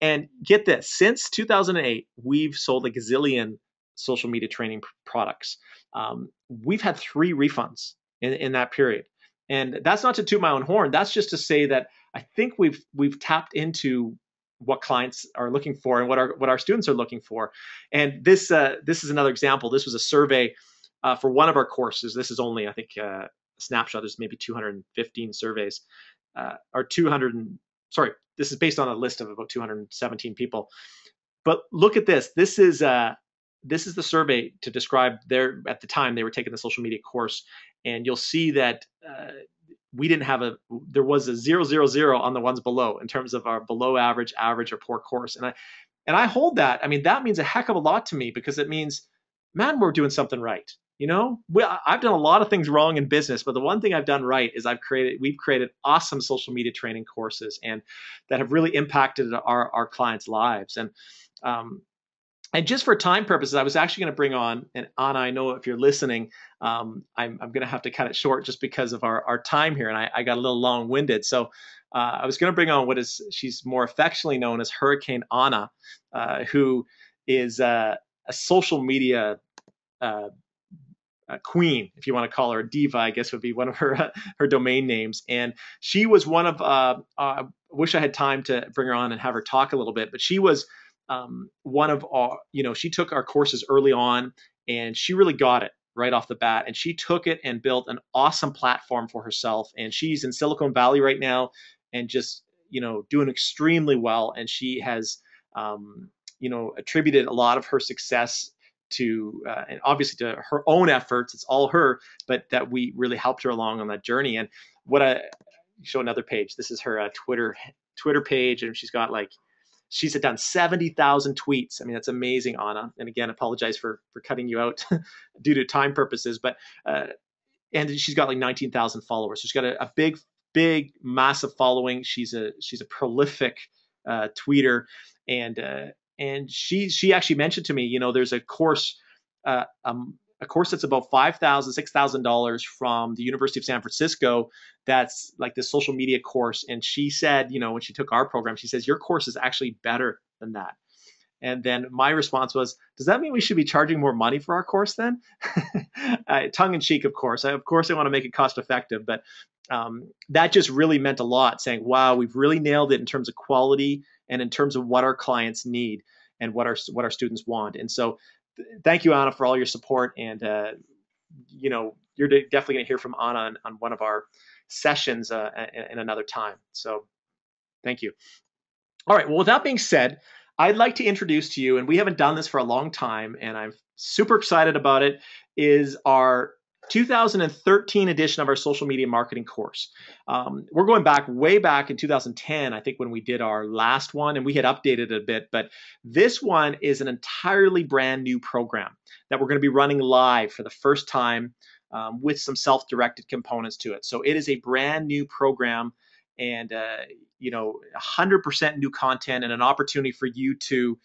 And get this, since 2008, we've sold a gazillion social media training products. We've had 3 refunds in that period. And that's not to toot my own horn. That's just to say that I think we've tapped into what clients are looking for and what our students are looking for. And this is another example. This was a survey for one of our courses. This is only, I think, a snapshot. There's maybe 215 surveys, this is based on a list of about 217 people. But look at this. This is the survey to describe at the time they were taking the social media course. And you'll see that there was a 000 on the ones below in terms of our below average, or poor course. And I hold that. I mean, that means a heck of a lot to me, because it means, man, we're doing something right. I've done a lot of things wrong in business, but the one thing I've done right is we've created awesome social media training courses and that have really impacted our clients' lives. And just for time purposes, I was actually going to bring on, and Anna, I know if you're listening, I'm going to have to cut it short just because of our time here, and I got a little long-winded. So I was going to bring on she's more affectionately known as Hurricane Anna, who is a social media queen, if you want to call her a diva, I guess would be one of her domain names. And she was one of, I wish I had time to bring her on and have her talk a little bit, but she was one of she took our courses early on, and she really got it right off the bat. And she took it and built an awesome platform for herself. And she's in Silicon Valley right now and just, doing extremely well. And she has, attributed a lot of her success to, and obviously to her own efforts. It's all her, but that we really helped her along on that journey. And show another page. This is her Twitter page, and she's done 70,000 tweets. I mean, that's amazing, Anna. And again, apologize for cutting you out due to time purposes, but and she's got 19,000 followers. So she's got a big, massive following. She's a prolific tweeter, and she actually mentioned to me, there's a course that's about $5,000, $6,000 from the University of San Francisco. That's like this social media course. And she said, when she took our program, she says, your course is actually better than that. And then my response was, does that mean we should be charging more money for our course then? Tongue in cheek, of course. I want to make it cost effective, but that just really meant a lot, saying, wow, we've really nailed it in terms of quality and in terms of what our clients need and what our students want. And so thank you, Anna, for all your support. And, you're definitely going to hear from Anna on one of our sessions in another time. So thank you. All right. Well, with that being said, I'd like to introduce to you, and we haven't done this for a long time, and I'm super excited about it, is our 2013 edition of our social media marketing course. We're going way back in 2010, I think, when we did our last one, and we had updated it a bit, but this one is an entirely brand new program that we're going to be running live for the first time with some self-directed components to it. So it is a brand new program, and 100% new content, and an opportunity for you to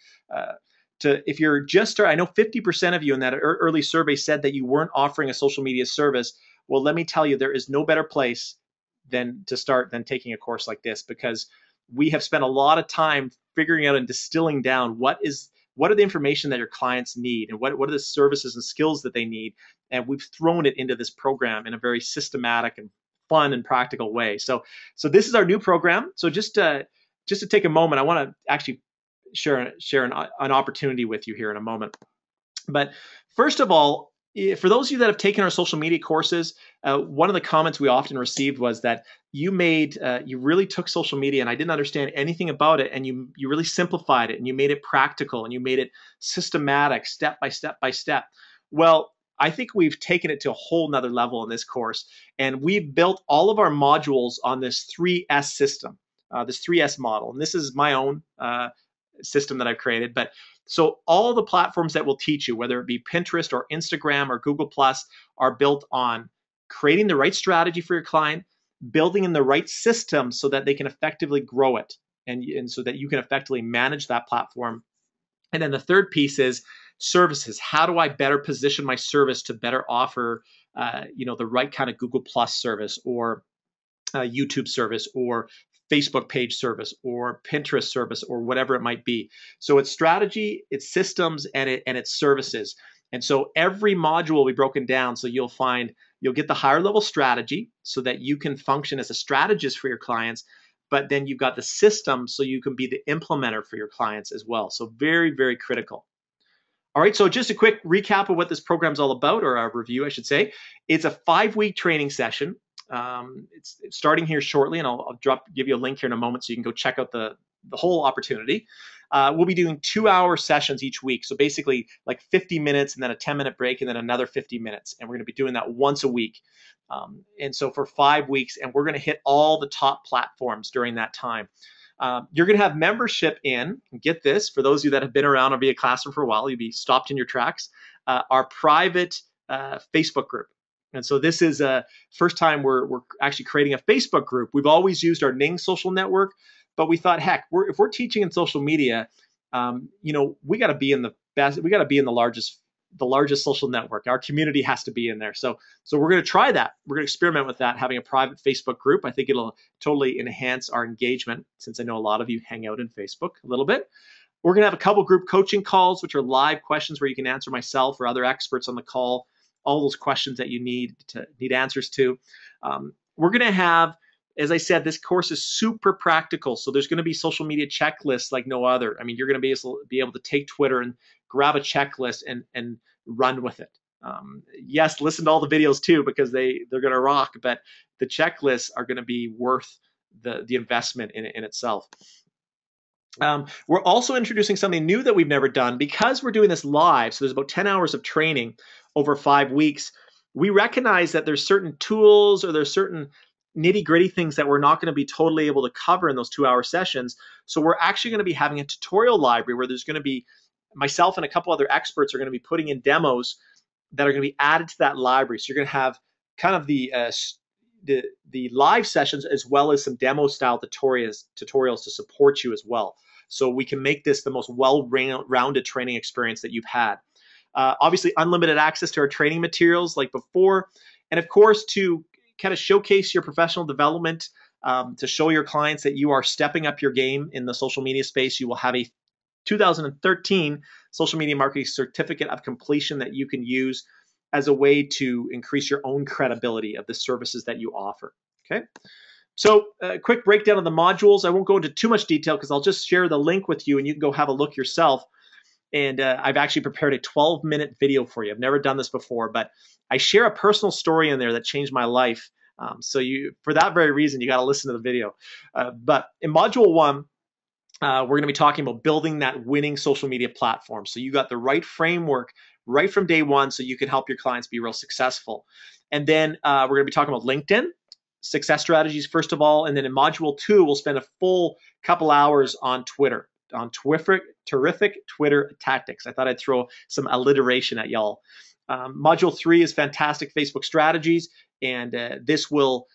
if you're just starting. I know 50% of you in that early survey said that you weren't offering a social media service. Well, let me tell you, there is no better place than taking a course like this, because we have spent a lot of time figuring out and distilling down what are the information that your clients need, and what are the services and skills that they need, and we've thrown it into this program in a very systematic and fun and practical way. So this is our new program. So just to take a moment, I want to actually share an opportunity with you here in a moment. But first of all, for those of you that have taken our social media courses, one of the comments we often received was that you really took social media, and I didn't understand anything about it, and you really simplified it, and you made it practical, and you made it systematic, step by step by step. Well, I think we've taken it to a whole nother level in this course, and we've built all of our modules on this 3S system, this 3S model. And this is my own system that I've created. But so all the platforms that will teach you, whether it be Pinterest or Instagram or Google Plus, are built on creating the right strategy for your client, building in the right system so that they can effectively grow it, and so that you can effectively manage that platform. And then the third piece is services. How do I better position my service to better offer the right kind of Google Plus service, or YouTube service, or Facebook page service, or Pinterest service, or whatever it might be. So it's strategy, it's systems, and it's services. And so every module will be broken down. So you'll get the higher level strategy so that you can function as a strategist for your clients, but then you've got the system so you can be the implementer for your clients as well. So very, very critical. All right, so just a quick recap of what this program is all about, or a review, I should say. It's a 5-week training session. It's starting here shortly, and I'll give you a link here in a moment so you can go check out the whole opportunity. We'll be doing 2-hour sessions each week. So basically like 50 minutes and then a 10-minute break and then another 50 minutes. And we're going to be doing that once a week. And so for 5 weeks, and we're going to hit all the top platforms during that time. You're going to have membership in, get this, for those of you that have been around or be a classroom for a while, you'll be stopped in your tracks, our private Facebook group. And so this is a first time we're actually creating a Facebook group. We've always used our Ning social network, but we thought, heck, if we're teaching in social media, we got to be in the best. We got to be in the largest social network. Our community has to be in there. So we're going to try that. We're going to experiment with that, having a private Facebook group. I think it'll totally enhance our engagement, since I know a lot of you hang out in Facebook a little bit. We're going to have a couple group coaching calls, which are live questions where you can answer myself or other experts on the call all those questions that you need answers to. We're going to have, as I said, this course is super practical. So there's going to be social media checklists like no other. I mean, you're going to be able to take Twitter and grab a checklist and run with it. Yes, listen to all the videos too, because they're going to rock, but the checklists are going to be worth the investment in itself. We're also introducing something new that we've never done, because we're doing this live. So there's about 10 hours of training over 5 weeks. We recognize that there's certain tools or there's certain nitty-gritty things that we're not going to be totally able to cover in those 2-hour sessions. So we're actually going to be having a tutorial library where there's going to be myself and a couple other experts are going to be putting in demos that are going to be added to that library. So you're going to have kind of the live sessions as well as some demo style tutorials to support you as well. So we can make this the most well-rounded training experience that you've had. Obviously, unlimited access to our training materials like before. And of course, to kind of showcase your professional development, to show your clients that you are stepping up your game in the social media space, you will have a 2013 Social Media Marketing Certificate of Completion that you can use as a way to increase your own credibility of the services that you offer. Okay. So a quick breakdown of the modules. I won't go into too much detail because I'll just share the link with you and you can go have a look yourself. And I've actually prepared a 12-minute video for you. I've never done this before, but I share a personal story in there that changed my life. So for that very reason, you got to listen to the video. But in Module 1, we're going to be talking about building that winning social media platform. So you got the right framework right from day one so you can help your clients be real successful. And then we're going to be talking about LinkedIn, success strategies first of all. And then in Module 2, we'll spend a full couple hours on Twitter, on terrific Twitter tactics. I thought I'd throw some alliteration at y'all. Module 3 is fantastic Facebook strategies, and this will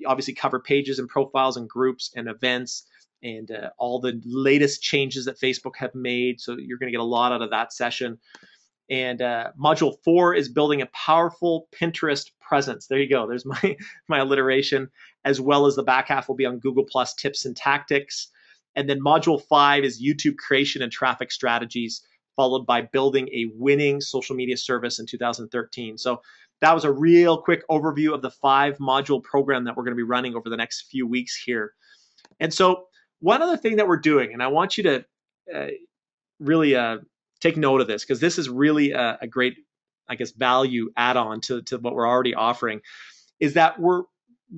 obviously cover pages and profiles and groups and events and all the latest changes that Facebook have made. So you're going to get a lot out of that session. And module 4 is building a powerful Pinterest presence. There you go. There's my alliteration, as well as the back half will be on Google Plus tips and tactics. And then module 5 is YouTube creation and traffic strategies, followed by building a winning social media service in 2013. So that was a real quick overview of the 5-module program that we're going to be running over the next few weeks here. And so one other thing that we're doing, and I want you to really take note of this, because this is really a great, I guess, value add-on to what we're already offering, is that we're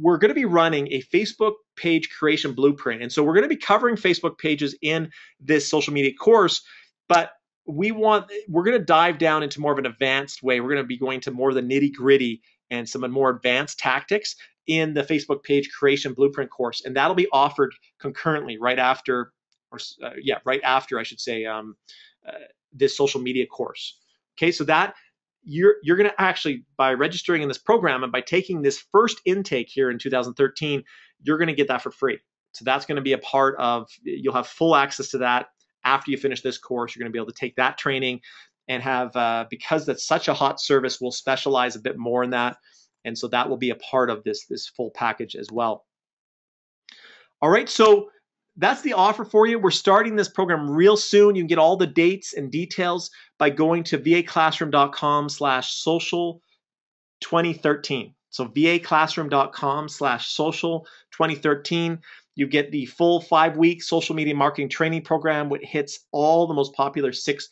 going to be running a Facebook page creation blueprint. And so we're going to be covering Facebook pages in this social media course, but we're going to dive down into more of an advanced way. We're going to be going to more of the nitty-gritty and some more advanced tactics in the Facebook page creation blueprint course. And that'll be offered concurrently right after, I should say, this social media course. Okay, so that you're going to actually, by registering in this program and by taking this first intake here in 2013, you're going to get that for free. So that's going to be a part of, you'll have full access to that after you finish this course. You're going to be able to take that training and have, because that's such a hot service, we'll specialize a bit more in that. And so that will be a part of this full package as well. All right, so that's the offer for you. We're starting this program real soon. You can get all the dates and details by going to vaclassroom.com/social2013. So vaclassroom.com/social2013. You get the full 5-week social media marketing training program, which hits all the most popular 6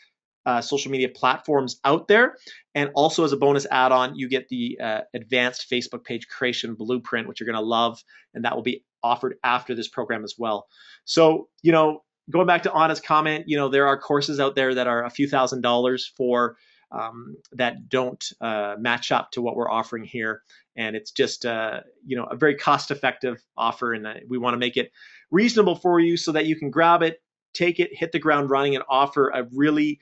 social media platforms out there. And also as a bonus add-on, you get the advanced Facebook page creation blueprint, which you're going to love. And that will be offered after this program as well. So, going back to Anna's comment, there are courses out there that are a few $1,000s for that don't match up to what we're offering here. And it's just, a very cost-effective offer. And we want to make it reasonable for you so that you can grab it, take it, hit the ground running, and offer a really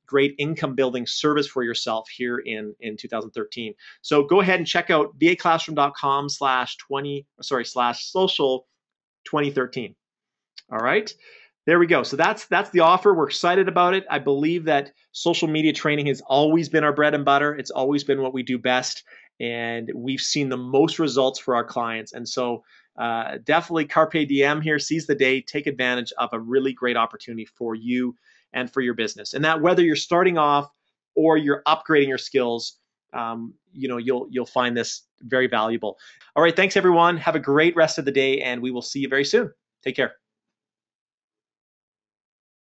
great income building service for yourself here in 2013. So go ahead and check out vaclassroom.com/social2013. All right, there we go. So that's the offer. We're excited about it. I believe that social media training has always been our bread and butter. It's always been what we do best, and we've seen the most results for our clients. And so definitely carpe diem here, seize the day, take advantage of a really great opportunity for you and for your business. And that whether you're starting off or you're upgrading your skills, you'll find this very valuable. All right, thanks everyone. Have a great rest of the day, and we will see you very soon. Take care.